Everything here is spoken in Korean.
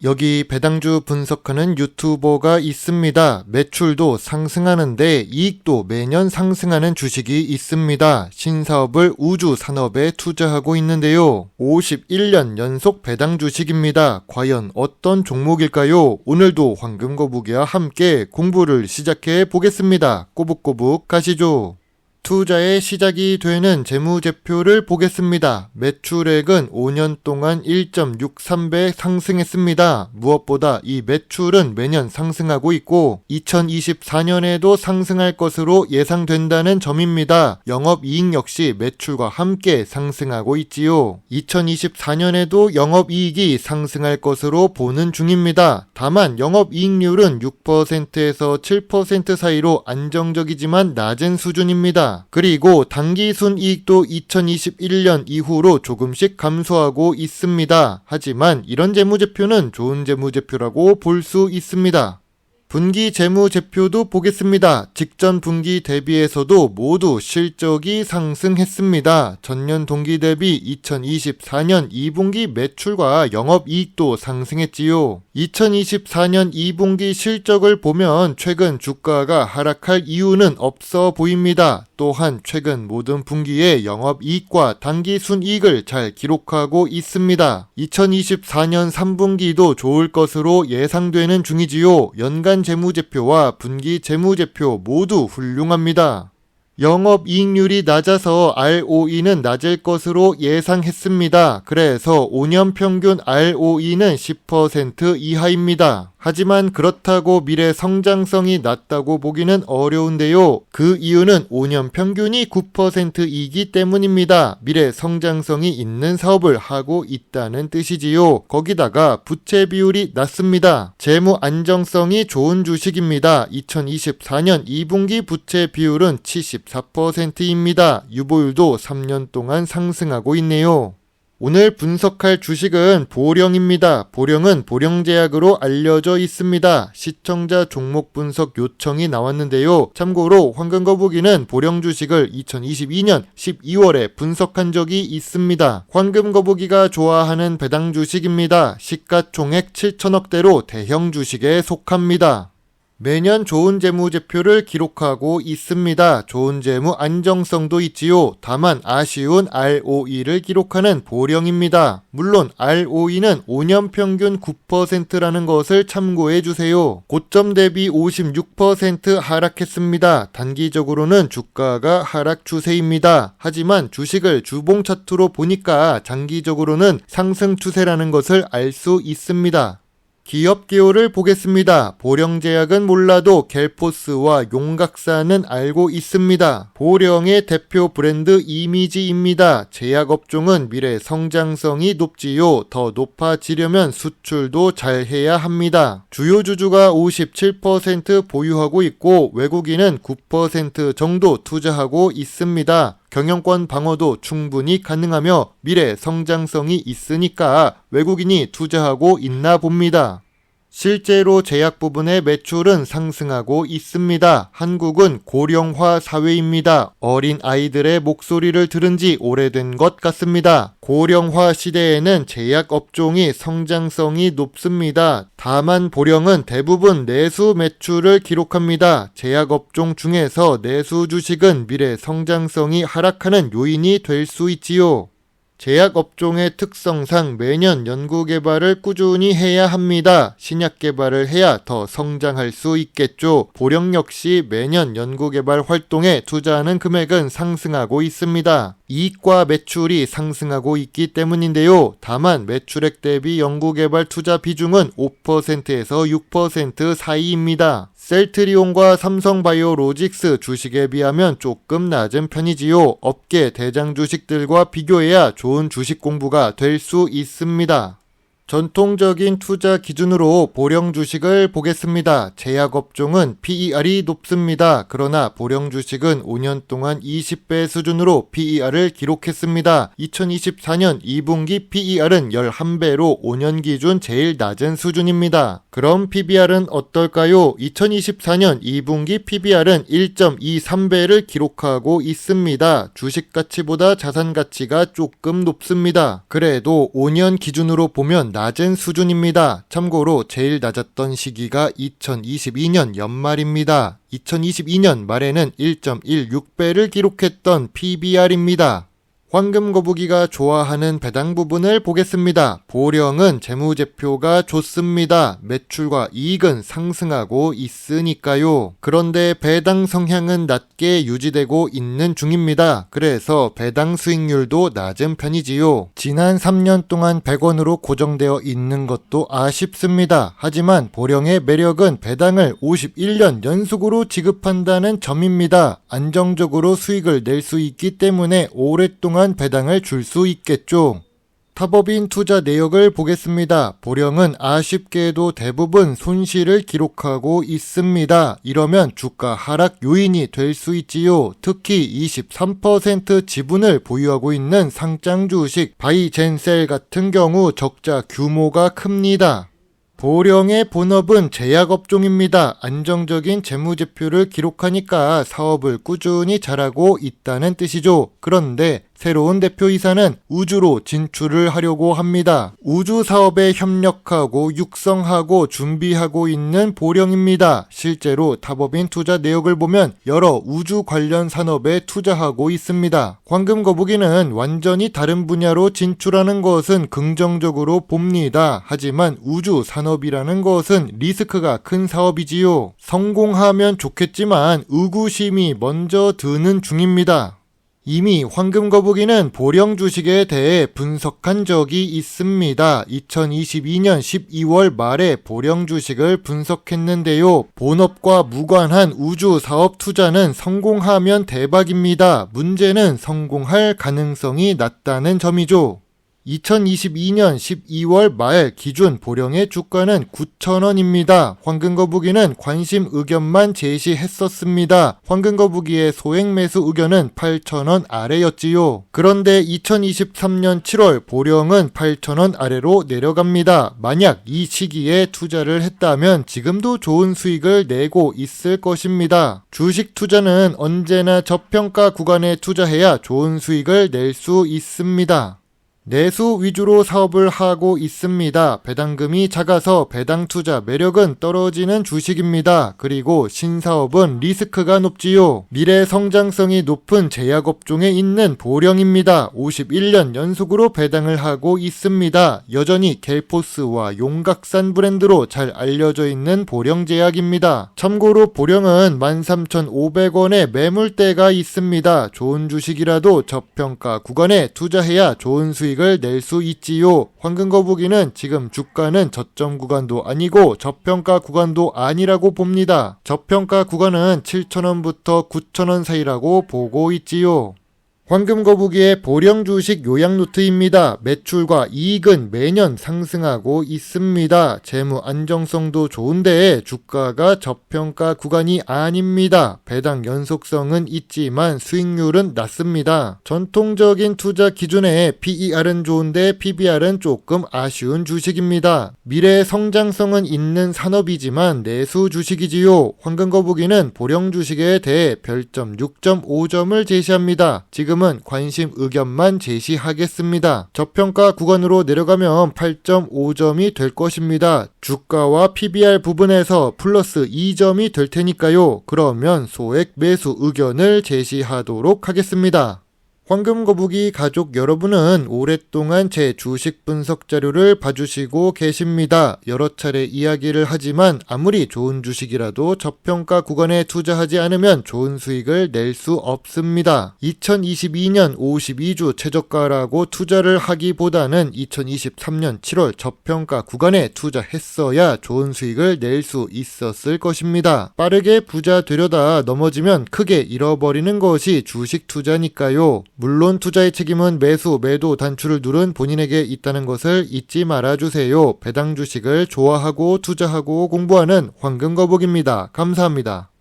여기 배당주 분석하는 유튜버가 있습니다. 매출도 상승하는데 이익도 매년 상승하는 주식이 있습니다. 신사업을 우주 산업에 투자하고 있는데요. 51년 연속 배당 주식입니다. 과연 어떤 종목일까요? 오늘도 황금거북이와 함께 공부를 시작해 보겠습니다. 꼬북꼬북 가시죠. 투자의 시작이 되는 재무제표를 보겠습니다. 매출액은 5년 동안 1.63배 상승했습니다. 무엇보다 이 매출은 매년 상승하고 있고 2024년에도 상승할 것으로 예상된다는 점입니다. 영업이익 역시 매출과 함께 상승하고 있지요. 2024년에도 영업이익이 상승할 것으로 보는 중입니다. 다만 영업이익률은 6%에서 7% 사이로 안정적이지만 낮은 수준입니다. 그리고 당기순이익도 2021년 이후로 조금씩 감소하고 있습니다. 하지만 이런 재무제표는 좋은 재무제표라고 볼 수 있습니다. 분기 재무제표도 보겠습니다. 직전 분기 대비해서도 모두 실적이 상승했습니다. 전년 동기 대비 2024년 2분기 매출과 영업이익도 상승했지요. 2024년 2분기 실적을 보면 최근 주가가 하락할 이유는 없어 보입니다. 또한 최근 모든 분기에 영업이익과 당기순이익을 잘 기록하고 있습니다. 2024년 3분기도 좋을 것으로 예상되는 중이지요. 연간 재무제표와 분기 재무제표 모두 훌륭합니다. 영업이익률이 낮아서 ROE는 낮을 것으로 예상했습니다. 그래서 5년 평균 ROE는 10% 이하입니다. 하지만 그렇다고 미래 성장성이 낮다고 보기는 어려운데요. 그 이유는 5년 평균이 9%이기 때문입니다. 미래 성장성이 있는 사업을 하고 있다는 뜻이지요. 거기다가 부채 비율이 낮습니다. 재무 안정성이 좋은 주식입니다. 2024년 2분기 부채 비율은 74%입니다. 유보율도 3년 동안 상승하고 있네요. 오늘 분석할 주식은 보령입니다. 보령은 보령제약으로 알려져 있습니다. 시청자 종목 분석 요청이 나왔는데요. 참고로 황금거북이는 보령 주식을 2022년 12월에 분석한 적이 있습니다. 황금거북이가 좋아하는 배당 주식입니다. 시가총액 7천억대로 대형 주식에 속합니다. 매년 좋은 재무제표를 기록하고 있습니다. 좋은 재무 안정성도 있지요. 다만 아쉬운 ROE를 기록하는 보령입니다. 물론 ROE는 5년 평균 9%라는 것을 참고해 주세요. 고점 대비 56% 하락했습니다. 단기적으로는 주가가 하락 추세입니다. 하지만 주식을 주봉 차트로 보니까 장기적으로는 상승 추세라는 것을 알 수 있습니다. 기업 기호를 보겠습니다. 보령제약은 몰라도 갤포스와 용각사는 알고 있습니다. 보령의 대표 브랜드 이미지입니다. 제약업종은 미래 성장성이 높지요. 더 높아지려면 수출도 잘해야 합니다. 주요 주주가 57% 보유하고 있고 외국인은 9% 정도 투자하고 있습니다. 경영권 방어도 충분히 가능하며 미래 성장성이 있으니까 외국인이 투자하고 있나 봅니다. 실제로 제약 부분의 매출은 상승하고 있습니다. 한국은 고령화 사회입니다. 어린 아이들의 목소리를 들은 지 오래된 것 같습니다. 고령화 시대에는 제약 업종이 성장성이 높습니다. 다만 보령은 대부분 내수 매출을 기록합니다. 제약 업종 중에서 내수 주식은 미래 성장성이 하락하는 요인이 될 수 있지요. 제약 업종의 특성상 매년 연구개발을 꾸준히 해야 합니다. 신약 개발을 해야 더 성장할 수 있겠죠. 보령 역시 매년 연구개발 활동에 투자하는 금액은 상승하고 있습니다. 이익과 매출이 상승하고 있기 때문인데요. 다만 매출액 대비 연구개발 투자 비중은 5%에서 6% 사이입니다. 셀트리온과 삼성바이오로직스 주식에 비하면 조금 낮은 편이지요. 업계 대장 주식들과 비교해야 좋은 주식 공부가 될 수 있습니다. 전통적인 투자 기준으로 보령 주식을 보겠습니다. 제약업종은 PER이 높습니다. 그러나 보령 주식은 5년 동안 20배 수준으로 PER을 기록했습니다. 2024년 2분기 PER은 11배로 5년 기준 제일 낮은 수준입니다. 그럼 PBR은 어떨까요? 2024년 2분기 PBR은 1.23배를 기록하고 있습니다. 주식 가치보다 자산 가치가 조금 높습니다. 그래도 5년 기준으로 보면 낮은 수준입니다. 참고로 제일 낮았던 시기가 2022년 연말입니다. 2022년 말에는 1.16배를 기록했던 PBR입니다. 황금거북이가 좋아하는 배당 부분을 보겠습니다. 보령은 재무제표가 좋습니다. 매출과 이익은 상승하고 있으니까요. 그런데 배당 성향은 낮게 유지되고 있는 중입니다. 그래서 배당 수익률도 낮은 편이지요. 지난 3년 동안 100원으로 고정되어 있는 것도 아쉽습니다. 하지만 보령의 매력은 배당을 51년 연속으로 지급한다는 점입니다. 안정적으로 수익을 낼 수 있기 때문에 오랫동안 배당을 줄 수 있겠죠. 타법인 투자 내역을 보겠습니다. 보령은 아쉽게도 대부분 손실을 기록하고 있습니다. 이러면 주가 하락 요인이 될 수 있지요. 특히 23% 지분을 보유하고 있는 상장 주식 바이젠셀 같은 경우 적자 규모가 큽니다. 보령의 본업은 제약업종입니다. 안정적인 재무제표를 기록하니까 사업을 꾸준히 잘하고 있다는 뜻이죠. 그런데 새로운 대표이사는 우주로 진출을 하려고 합니다. 우주 사업에 협력하고 육성하고 준비하고 있는 보령입니다. 실제로 타법인 투자 내역을 보면 여러 우주 관련 산업에 투자하고 있습니다. 황금거북이는 완전히 다른 분야로 진출하는 것은 긍정적으로 봅니다. 하지만 우주 산업이라는 것은 리스크가 큰 사업이지요. 성공하면 좋겠지만 의구심이 먼저 드는 중입니다. 이미 황금거북이는 보령 주식에 대해 분석한 적이 있습니다. 2022년 12월 말에 보령 주식을 분석했는데요. 본업과 무관한 우주 사업 투자는 성공하면 대박입니다. 문제는 성공할 가능성이 낮다는 점이죠. 2022년 12월 말 기준 보령의 주가는 9,000원입니다. 황금거북이는 관심 의견만 제시했었습니다. 황금거북이의 소액 매수 의견은 8,000원 아래였지요. 그런데 2023년 7월 보령은 8,000원 아래로 내려갑니다. 만약 이 시기에 투자를 했다면 지금도 좋은 수익을 내고 있을 것입니다. 주식 투자는 언제나 저평가 구간에 투자해야 좋은 수익을 낼 수 있습니다. 내수 위주로 사업을 하고 있습니다. 배당금이 작아서 배당 투자 매력은 떨어지는 주식입니다. 그리고 신사업은 리스크가 높지요. 미래 성장성이 높은 제약업종에 있는 보령입니다. 51년 연속으로 배당을 하고 있습니다. 여전히 갤포스와 용각산 브랜드로 잘 알려져 있는 보령제약입니다. 참고로 보령은 13,500원의 매물대가 있습니다. 좋은 주식이라도 저평가 구간에 투자해야 좋은 수익 을 낼 수 있지요. 황금거북이는 지금 주가는 저점 구간도 아니고 저평가 구간도 아니라고 봅니다. 저평가 구간은 7,000원부터 9,000원 사이라고 보고 있지요. 황금거북이의 보령 주식 요약 노트입니다. 매출과 이익은 매년 상승하고 있습니다. 재무 안정성도 좋은데 주가가 저평가 구간이 아닙니다. 배당 연속성은 있지만 수익률은 낮습니다. 전통적인 투자 기준에 PER은 좋은데 PBR은 조금 아쉬운 주식입니다. 미래 성장성은 있는 산업이지만 내수 주식이지요. 황금거북이는 보령 주식에 대해 별점 6.5점을 제시합니다. 지금은 관심 의견만 제시하겠습니다. 저평가 구간으로 내려가면 8.5점이 될 것입니다. 주가와 PBR 부분에서 플러스 2점이 될 테니까요. 그러면 소액 매수 의견을 제시하도록 하겠습니다. 황금거북이 가족 여러분은 오랫동안 제 주식 분석 자료를 봐주시고 계십니다. 여러 차례 이야기를 하지만 아무리 좋은 주식이라도 저평가 구간에 투자하지 않으면 좋은 수익을 낼 수 없습니다. 2022년 52주 최저가라고 투자를 하기보다는 2023년 7월 저평가 구간에 투자했어야 좋은 수익을 낼 수 있었을 것입니다. 빠르게 부자 되려다 넘어지면 크게 잃어버리는 것이 주식 투자니까요. 물론 투자의 책임은 매수, 매도, 단추를 누른 본인에게 있다는 것을 잊지 말아주세요. 배당 주식을 좋아하고 투자하고 공부하는 황금거북입니다. 감사합니다.